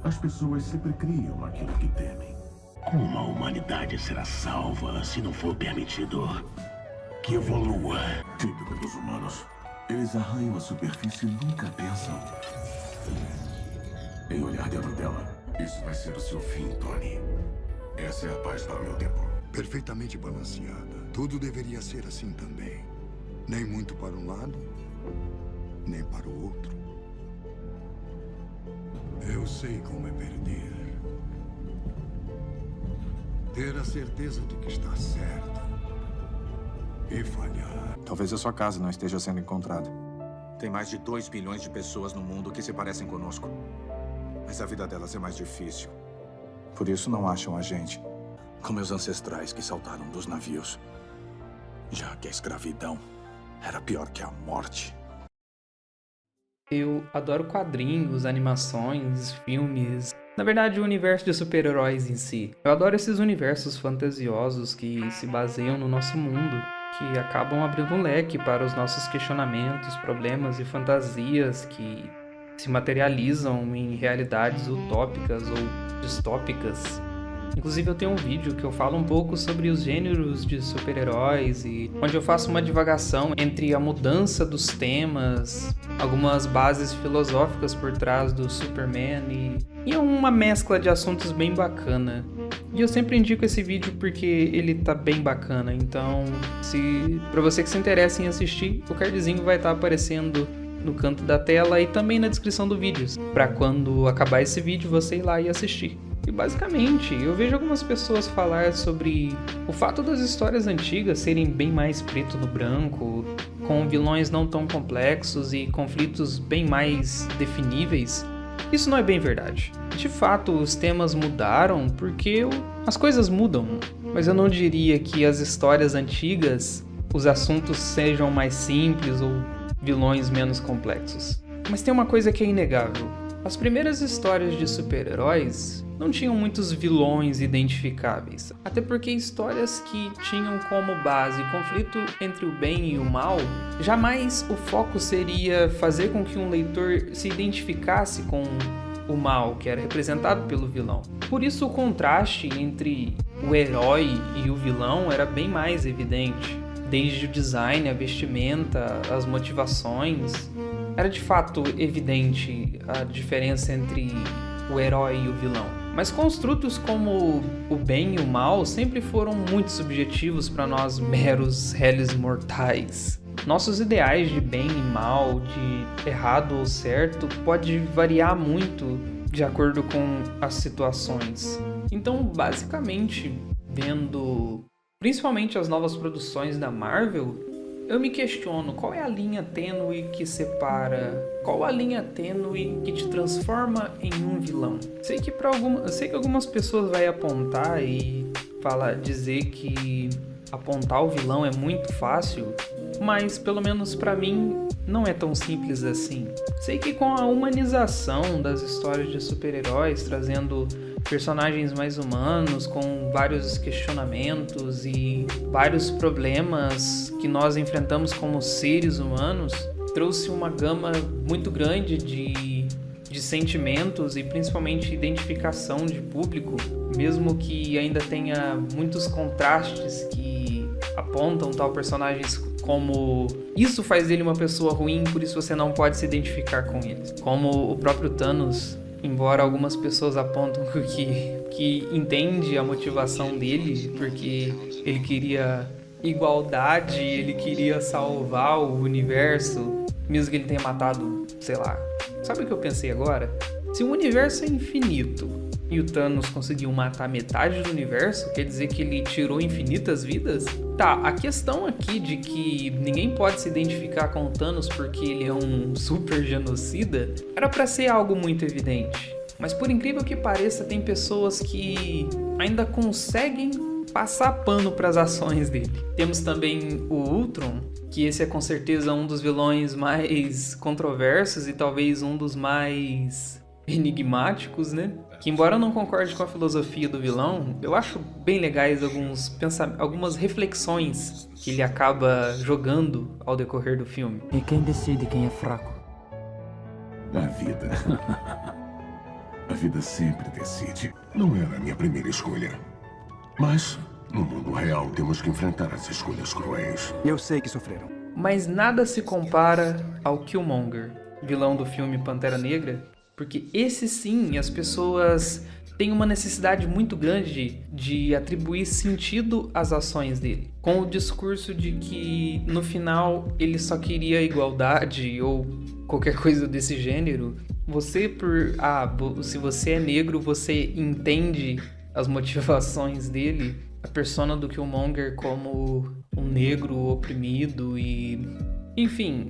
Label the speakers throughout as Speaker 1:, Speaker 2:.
Speaker 1: As pessoas sempre criam aquilo que temem.
Speaker 2: Como a humanidade será salva se não for permitido que evolua?
Speaker 1: Típico dos humanos. Eles arranham a superfície e nunca pensam em olhar dentro dela. Isso vai ser o seu fim, Tony. Essa é a paz para o meu tempo.
Speaker 3: Perfeitamente balanceada. Tudo deveria ser assim também. Nem muito para um lado, nem para o outro. Eu sei como é perder. Ter a certeza de que está certo e falhar.
Speaker 4: Talvez a sua casa não esteja sendo encontrada. Tem mais de 2 bilhões de pessoas no mundo que se parecem conosco. Mas a vida delas é mais difícil. Por isso não acham a gente. Como os ancestrais que saltaram dos navios. Já que a escravidão era pior que a morte.
Speaker 5: Eu adoro quadrinhos, animações, filmes. Na verdade, o universo de super-heróis em si. Eu adoro esses universos fantasiosos que se baseiam no nosso mundo, que acabam abrindo um leque para os nossos questionamentos, problemas e fantasias que se materializam em realidades utópicas ou distópicas. Inclusive eu tenho um vídeo que eu falo um pouco sobre os gêneros de super-heróis e onde eu faço uma divagação entre a mudança dos temas, algumas bases filosóficas por trás do Superman e uma mescla de assuntos bem bacana. E eu sempre indico esse vídeo porque ele tá bem bacana, então pra você que se interessa em assistir, o cardzinho vai estar aparecendo no canto da tela e também na descrição do vídeo, para quando acabar esse vídeo você ir lá e assistir. E basicamente, eu vejo algumas pessoas falar sobre o fato das histórias antigas serem bem mais preto no branco, com vilões não tão complexos e conflitos bem mais definíveis. Isso não é bem verdade. De fato, os temas mudaram porque as coisas mudam, mas eu não diria que as histórias antigas, os assuntos sejam mais simples ou vilões menos complexos. Mas tem uma coisa que é inegável. As primeiras histórias de super-heróis não tinham muitos vilões identificáveis, até porque histórias que tinham como base conflito entre o bem e o mal, jamais o foco seria fazer com que um leitor se identificasse com o mal, que era representado pelo vilão. Por isso o contraste entre o herói e o vilão era bem mais evidente, desde o design, a vestimenta, as motivações. Era de fato evidente a diferença entre o herói e o vilão. Mas construtos como o bem e o mal sempre foram muito subjetivos para nós meros réis mortais. Nossos ideais de bem e mal, de errado ou certo, pode variar muito de acordo com as situações. Então, basicamente, vendo principalmente as novas produções da Marvel, eu me questiono qual é a linha tênue que separa, qual a linha tênue que te transforma em um vilão. Sei que algumas pessoas vai apontar e dizer que apontar o vilão é muito fácil, mas pelo menos pra mim não é tão simples assim. Sei que com a humanização das histórias de super-heróis, trazendo personagens mais humanos, com vários questionamentos e vários problemas que nós enfrentamos como seres humanos, trouxe uma gama muito grande de sentimentos e principalmente identificação de público, mesmo que ainda tenha muitos contrastes que apontam tal personagens como isso faz dele uma pessoa ruim, por isso você não pode se identificar com ele. Como o próprio Thanos, embora algumas pessoas apontam que entende a motivação dele, porque ele queria igualdade, ele queria salvar o universo, mesmo que ele tenha matado, sei lá. Sabe o que eu pensei agora? Se o universo é infinito e o Thanos conseguiu matar metade do universo, quer dizer que ele tirou infinitas vidas? Tá, a questão aqui de que ninguém pode se identificar com o Thanos porque ele é um super genocida, era pra ser algo muito evidente. Mas por incrível que pareça, tem pessoas que ainda conseguem passar pano para as ações dele. Temos também o Ultron, que esse é com certeza um dos vilões mais controversos e talvez um dos mais enigmáticos, né? Que embora eu não concorde com a filosofia do vilão, eu acho bem legais algumas reflexões que ele acaba jogando ao decorrer do filme.
Speaker 6: E quem decide quem é fraco?
Speaker 1: A vida. A vida sempre decide. Não era a minha primeira escolha. Mas, no mundo real, temos que enfrentar as escolhas cruéis.
Speaker 6: Eu sei que sofreram.
Speaker 5: Mas nada se compara ao Killmonger, vilão do filme Pantera Negra, porque esse sim, as pessoas têm uma necessidade muito grande de atribuir sentido às ações dele, com o discurso de que no final ele só queria igualdade ou qualquer coisa desse gênero. Se você é negro, você entende as motivações dele, a persona do Killmonger como um negro oprimido e... Enfim,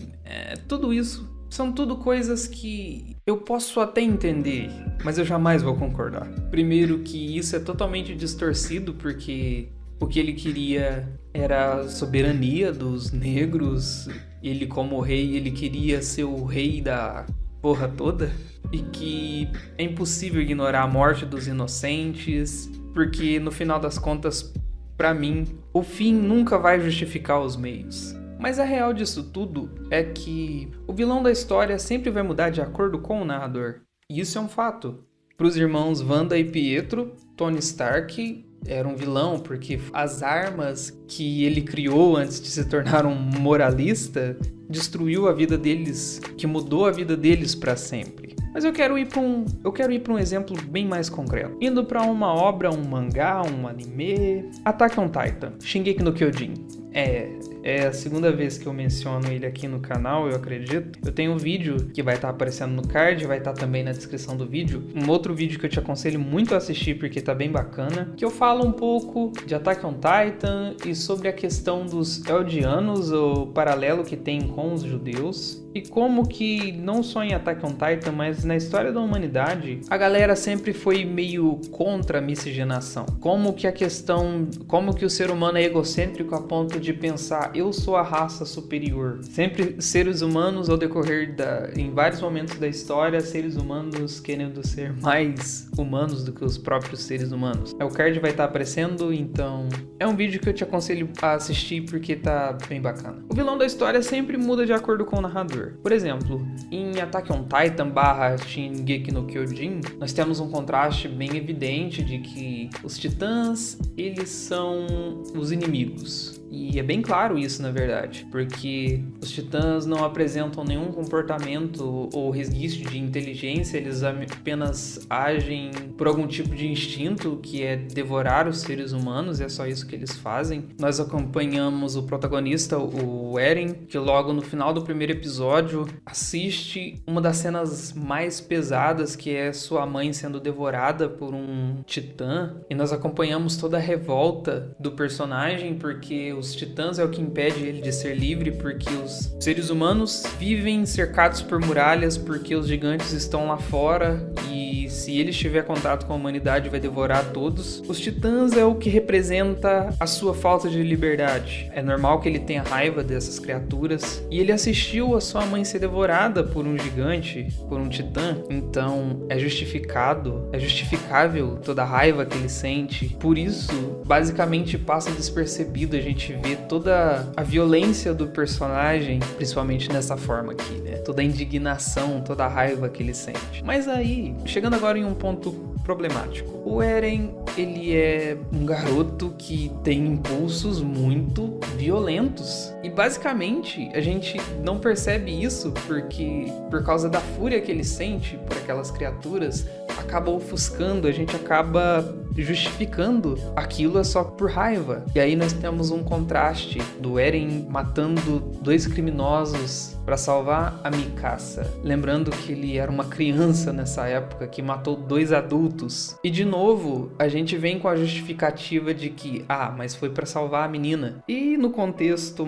Speaker 5: tudo isso são tudo coisas que eu posso até entender, mas eu jamais vou concordar. Primeiro que isso é totalmente distorcido, porque o que ele queria era a soberania dos negros. Ele, como rei, ele queria ser o rei da porra toda. E que é impossível ignorar a morte dos inocentes, porque no final das contas, pra mim, o fim nunca vai justificar os meios. Mas a real disso tudo é que o vilão da história sempre vai mudar de acordo com o narrador. E isso é um fato. Para os irmãos Wanda e Pietro, Tony Stark era um vilão porque as armas que ele criou antes de se tornar um moralista destruiu a vida deles, que mudou a vida deles para sempre. Mas eu quero ir para um exemplo bem mais concreto. Indo para uma obra, um mangá, um anime, Attack on Titan, Shingeki no Kyojin. É a segunda vez que eu menciono ele aqui no canal, eu acredito. Eu tenho um vídeo que vai estar aparecendo no card, vai estar também na descrição do vídeo. Um outro vídeo que eu te aconselho muito a assistir porque tá bem bacana, que eu falo um pouco de Attack on Titan e sobre a questão dos Eldianos, o paralelo que tem com os judeus. E como que, não só em Attack on Titan, mas na história da humanidade, a galera sempre foi meio contra a miscigenação. Como que o ser humano é egocêntrico a ponto de pensar, eu sou a raça superior. Sempre seres humanos, ao decorrer em vários momentos da história, seres humanos querendo ser mais humanos do que os próprios seres humanos. O card vai estar aparecendo, então é um vídeo que eu te aconselho a assistir porque tá bem bacana. O vilão da história sempre muda de acordo com o narrador. Por exemplo, em Attack on Titan / Shingeki no Kyojin, nós temos um contraste bem evidente de que os titãs, eles são os inimigos. E é bem claro isso, na verdade, porque os titãs não apresentam nenhum comportamento ou resquício de inteligência, eles apenas agem por algum tipo de instinto, que é devorar os seres humanos, e é só isso que eles fazem. Nós acompanhamos o protagonista, o Eren, que logo no final do primeiro episódio assiste uma das cenas mais pesadas, que é sua mãe sendo devorada por um titã, e nós acompanhamos toda a revolta do personagem, porque os titãs é o que impede ele de ser livre, porque os seres humanos vivem cercados por muralhas, porque os gigantes estão lá fora e se ele estiver em contato com a humanidade vai devorar todos. Os titãs é o que representa a sua falta de liberdade. É normal que ele tenha raiva dessas criaturas e ele assistiu a sua mãe ser devorada por um gigante, por um titã, então é justificável toda a raiva que ele sente. Por isso, basicamente passa despercebido, a gente vê toda a violência do personagem, principalmente nessa forma aqui, né? Toda a indignação, toda a raiva que ele sente. Mas aí, chegando agora em um ponto problemático. O Eren, ele é um garoto que tem impulsos muito violentos. E basicamente, a gente não percebe isso porque, por causa da fúria que ele sente por aquelas criaturas, acaba ofuscando, a gente acaba justificando aquilo só por raiva. E aí nós temos um contraste do Eren matando 2 criminosos para salvar a Mikasa. Lembrando que ele era uma criança nessa época que matou 2 adultos. E de novo, a gente vem com a justificativa de que, mas foi para salvar a menina. E no contexto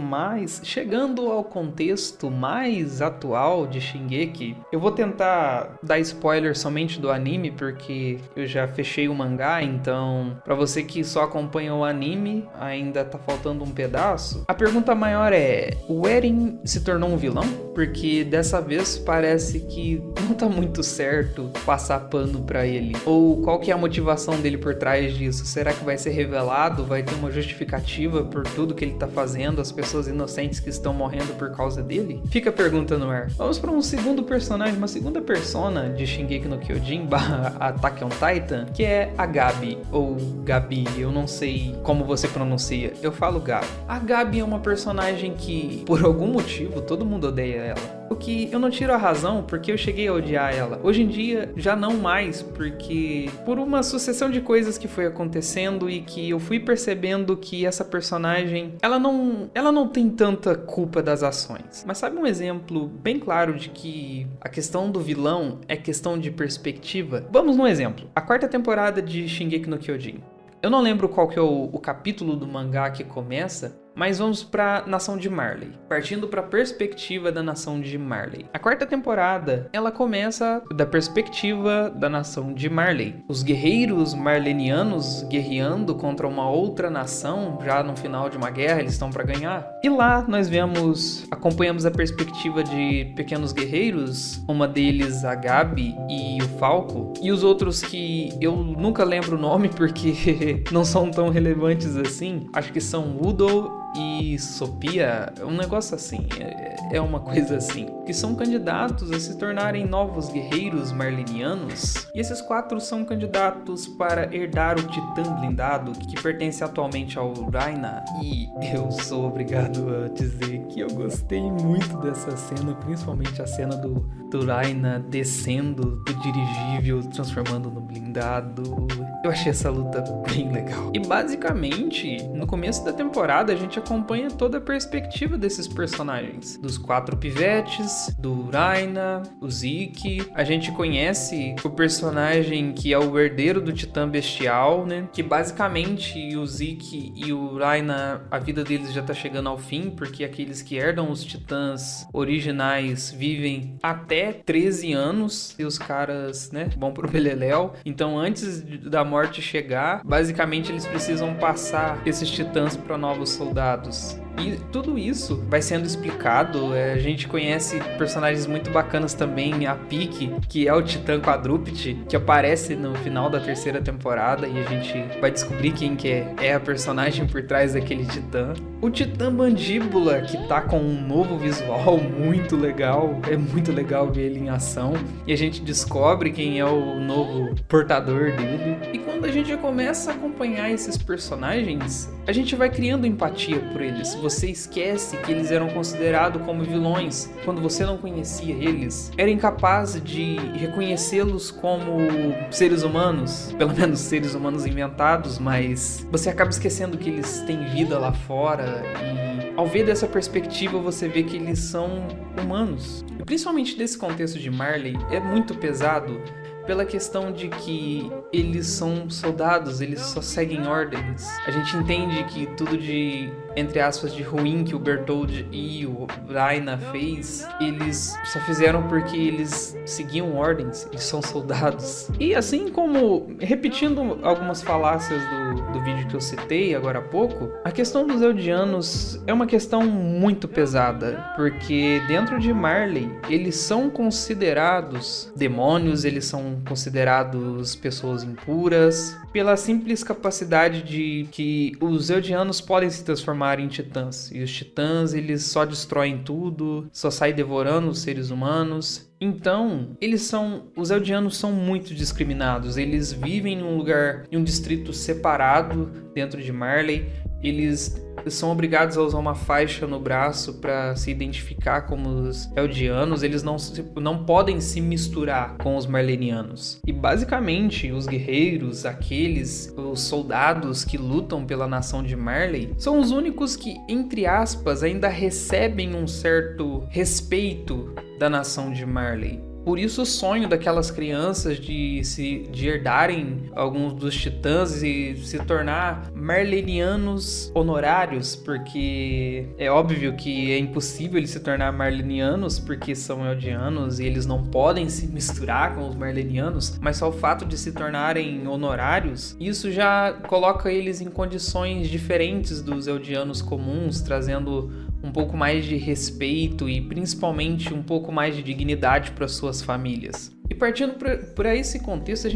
Speaker 5: chegando ao contexto mais atual de Shingeki, eu vou tentar dar spoiler somente do anime, porque eu já fechei o mangá, então para você que só acompanha o anime, ainda tá faltando um pedaço. A pergunta maior é, o Eren se tornou um vilão? porque dessa vez parece que não tá muito certo passar pano pra ele. Ou qual que é a motivação dele por trás disso? Será que vai ser revelado? Vai ter uma justificativa por tudo que ele tá fazendo, as pessoas inocentes que estão morrendo por causa dele? Fica a pergunta no ar. Vamos para um segundo personagem, uma segunda persona de Shingeki no Kyojin / Attack on Titan, que é a Gabi, ou Gabi, eu não sei como você pronuncia, eu falo Gabi. A Gabi é uma personagem que, por algum motivo, todo mundo odeia ela. O que eu não tiro a razão porque eu cheguei a odiar ela. Hoje em dia, já não mais, porque por uma sucessão de coisas que foi acontecendo e que eu fui percebendo que essa personagem, ela não tem tanta culpa das ações. Mas sabe um exemplo bem claro de que a questão do vilão é questão de perspectiva? Vamos num exemplo. A 4ª temporada de Shingeki no Kyojin. Eu não lembro qual que é o capítulo do mangá que começa, mas vamos pra Nação de Marley, partindo pra perspectiva da Nação de Marley. A 4ª temporada, ela começa da perspectiva da Nação de Marley. Os guerreiros marlenianos guerreando contra uma outra nação, já no final de uma guerra, eles estão pra ganhar. E lá nós acompanhamos a perspectiva de pequenos guerreiros, uma deles a Gabi e o Falco, e os outros que eu nunca lembro o nome porque não são tão relevantes assim. Acho que são Udo e Sophia, um negócio assim, é uma coisa assim, que são candidatos a se tornarem novos guerreiros marlenianos, e esses 4 são candidatos para herdar o Titã blindado, que pertence atualmente ao Raina, e eu sou obrigado a dizer que eu gostei muito dessa cena, principalmente a cena do Raina descendo do dirigível, transformando no blindado. Eu achei essa luta bem legal. E basicamente, no começo da temporada, a gente acompanha toda a perspectiva desses personagens. Dos 4 pivetes, do Raina, o Zeke. A gente conhece o personagem que é o herdeiro do Titã Bestial, né? Que basicamente o Zeke e o Raina, a vida deles já tá chegando ao fim, porque aqueles que herdam os Titãs originais vivem até 13 anos e os caras, né, vão pro beleléu. Então, antes da morte chegar, basicamente eles precisam passar esses Titãs para novos soldados. E tudo isso vai sendo explicado. A gente conhece personagens muito bacanas também. A Pike, que é o Titã Quadrúpede, que aparece no final da 3ª temporada, e a gente vai descobrir quem que é a personagem por trás daquele Titã. O Titã Mandíbula, que tá com um novo visual muito legal. É muito legal ver ele em ação. E a gente descobre quem é o novo portador dele. E quando a gente começa a acompanhar esses personagens, a gente vai criando empatia por eles. Você esquece que eles eram considerados como vilões quando você não conhecia eles. Era incapaz de reconhecê-los como seres humanos, pelo menos seres humanos inventados, mas você acaba esquecendo que eles têm vida lá fora, e ao ver dessa perspectiva você vê que eles são humanos. E principalmente desse contexto de Marley, é muito pesado pela questão de que eles são soldados, eles só seguem ordens. A gente entende que tudo de, entre aspas, de ruim que o Bertholdt e o Raina fez, eles só fizeram porque eles seguiam ordens, eles são soldados. E assim como, repetindo algumas falácias do vídeo que eu citei agora há pouco, a questão dos Eldianos é uma questão muito pesada, porque dentro de Marley, eles são considerados demônios, eles são considerados pessoas impuras, pela simples capacidade de que os Eldianos podem se transformar em titãs. E os titãs, eles só destroem tudo, só saem devorando os seres humanos. Então, os Eldianos são muito discriminados. Eles vivem em um lugar, em um distrito separado dentro de Marley. Eles são obrigados a usar uma faixa no braço para se identificar como os Eldianos. Eles não podem se misturar com os marlenianos. E basicamente, os guerreiros, os soldados que lutam pela nação de Marley, são os únicos que, entre aspas, ainda recebem um certo respeito da nação de Marley. Por isso o sonho daquelas crianças de herdarem alguns dos titãs e se tornar marlenianos honorários, porque é óbvio que é impossível eles se tornar marlenianos porque são eldianos e eles não podem se misturar com os marlenianos, mas só o fato de se tornarem honorários, isso já coloca eles em condições diferentes dos eldianos comuns, trazendo um pouco mais de respeito e principalmente um pouco mais de dignidade para suas famílias. E partindo para esse contexto, a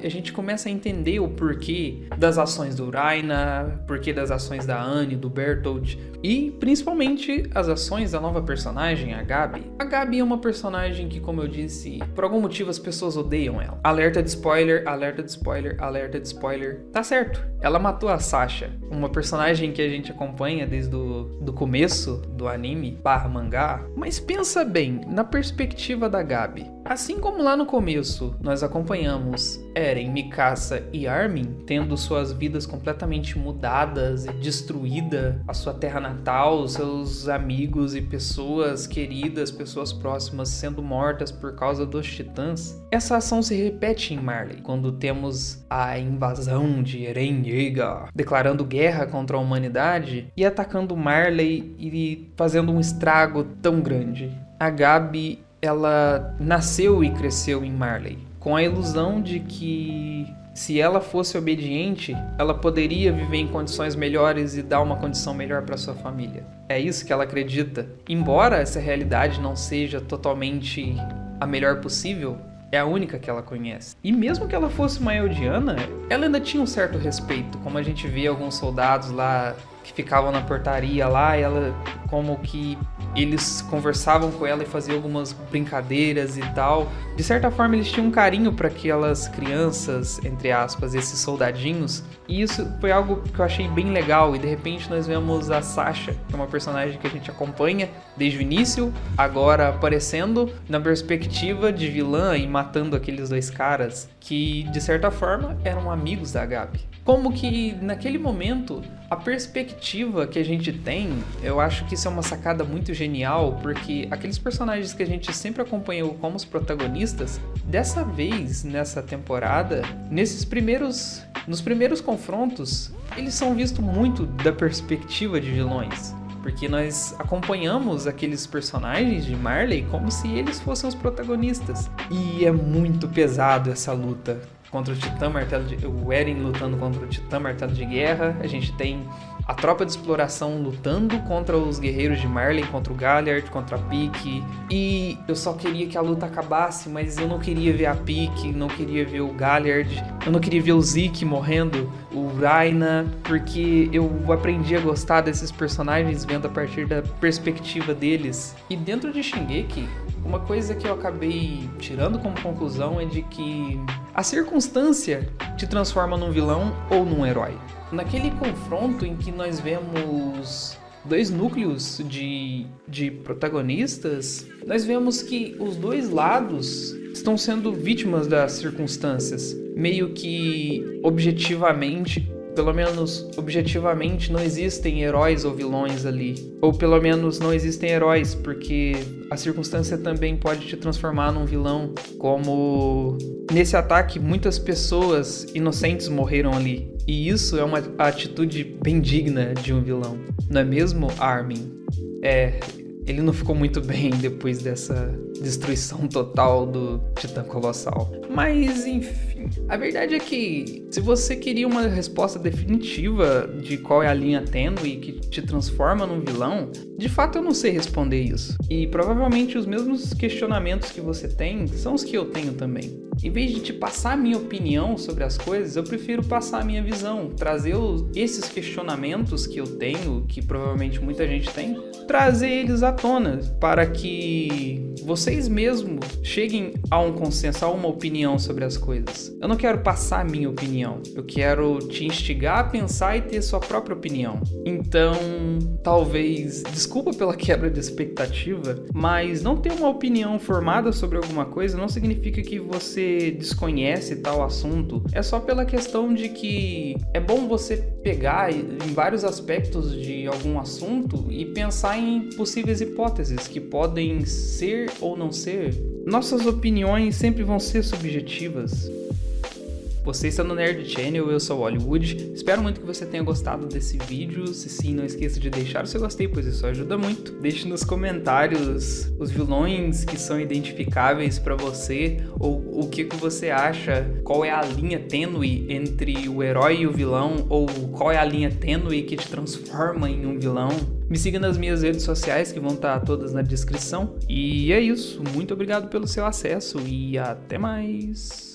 Speaker 5: gente começa a entender o porquê das ações do Raina, porquê das ações da Annie, do Bertolt e principalmente as ações da nova personagem, a Gabi. A Gabi é uma personagem que, como eu disse, por algum motivo as pessoas odeiam ela. Alerta de spoiler, alerta de spoiler, alerta de spoiler. Tá certo, ela matou a Sasha, uma personagem que a gente acompanha desde do começo do anime / mangá. Mas pensa bem, na perspectiva da Gabi. Assim como lá no começo nós acompanhamos Eren, Mikasa e Armin tendo suas vidas completamente mudadas e destruída, a sua terra natal, seus amigos e pessoas queridas, pessoas próximas sendo mortas por causa dos titãs, essa ação se repete em Marley, quando temos a invasão de Eren Yeager declarando guerra contra a humanidade e atacando Marley e fazendo um estrago tão grande. A Gabi, ela nasceu e cresceu em Marley, com a ilusão de que se ela fosse obediente, ela poderia viver em condições melhores e dar uma condição melhor para sua família. É isso que ela acredita. Embora essa realidade não seja totalmente a melhor possível, é a única que ela conhece. E mesmo que ela fosse uma Eldiana, ela ainda tinha um certo respeito, como a gente vê alguns soldados lá que ficavam na portaria lá, e ela, como que eles conversavam com ela e faziam algumas brincadeiras e tal. De certa forma, eles tinham um carinho para aquelas crianças, entre aspas, esses soldadinhos. E isso foi algo que eu achei bem legal. E de repente nós vemos a Sasha, que é uma personagem que a gente acompanha desde o início, agora aparecendo na perspectiva de vilã e matando aqueles dois caras que, de certa forma, eram amigos da Gabi. Como que naquele momento a perspectiva que a gente tem, eu acho que isso é uma sacada muito genial, porque aqueles personagens que a gente sempre acompanhou como os protagonistas, dessa vez, nessa temporada, nos primeiros confrontos, eles são vistos muito da perspectiva de vilões. Porque nós acompanhamos aqueles personagens de Marley como se eles fossem os protagonistas. E é muito pesado essa luta contra o Titã Martelo de... O Eren lutando contra o Titã Martelo de Guerra. A gente tem a tropa de exploração lutando contra os guerreiros de Marley, contra o Galliard, contra a Pieck. E eu só queria que a luta acabasse, mas eu não queria ver a Pieck, não queria ver o Galliard, eu não queria ver o Zeke morrendo, o Raina, porque eu aprendi a gostar desses personagens vendo a partir da perspectiva deles. E dentro de Shingeki, uma coisa que eu acabei tirando como conclusão é de que a circunstância te transforma num vilão ou num herói. Naquele confronto em que nós vemos dois núcleos de protagonistas, nós vemos que os dois lados estão sendo vítimas das circunstâncias. Meio que objetivamente, pelo menos objetivamente, não existem heróis ou vilões ali. Ou pelo menos não existem heróis, porque a circunstância também pode te transformar num vilão. Como nesse ataque, muitas pessoas inocentes morreram ali. E isso é uma atitude bem digna de um vilão. Não é mesmo, Armin? Ele não ficou muito bem depois dessa destruição total do Titã Colossal. Mas, enfim, a verdade é que se você queria uma resposta definitiva de qual é a linha tênue que te transforma num vilão, de fato eu não sei responder isso. E provavelmente os mesmos questionamentos que você tem são os que eu tenho também. Em vez de te passar a minha opinião sobre as coisas, eu prefiro passar a minha visão, trazer esses questionamentos que eu tenho, que provavelmente muita gente tem, trazer eles à tona, para que vocês mesmos cheguem a um consenso, a uma opinião sobre as coisas. Eu não quero passar a minha opinião, eu quero te instigar a pensar e ter sua própria opinião. Então, talvez, desculpa pela quebra de expectativa, mas não ter uma opinião formada sobre alguma coisa não significa que você desconhece tal assunto. É só pela questão de que é bom você pegar em vários aspectos de algum assunto e pensar em possíveis hipóteses que podem ser ou não ser. Nossas opiniões sempre vão ser subjetivas. Você está no Nerd Channel, eu sou o Hollywood. Espero muito que você tenha gostado desse vídeo. Se sim, não esqueça de deixar o seu gostei, pois isso ajuda muito. Deixe nos comentários os vilões que são identificáveis para você, ou o que você acha, qual é a linha tênue entre o herói e o vilão, ou qual é a linha tênue que te transforma em um vilão. Me siga nas minhas redes sociais, que vão estar todas na descrição. E é isso, muito obrigado pelo seu acesso e até mais!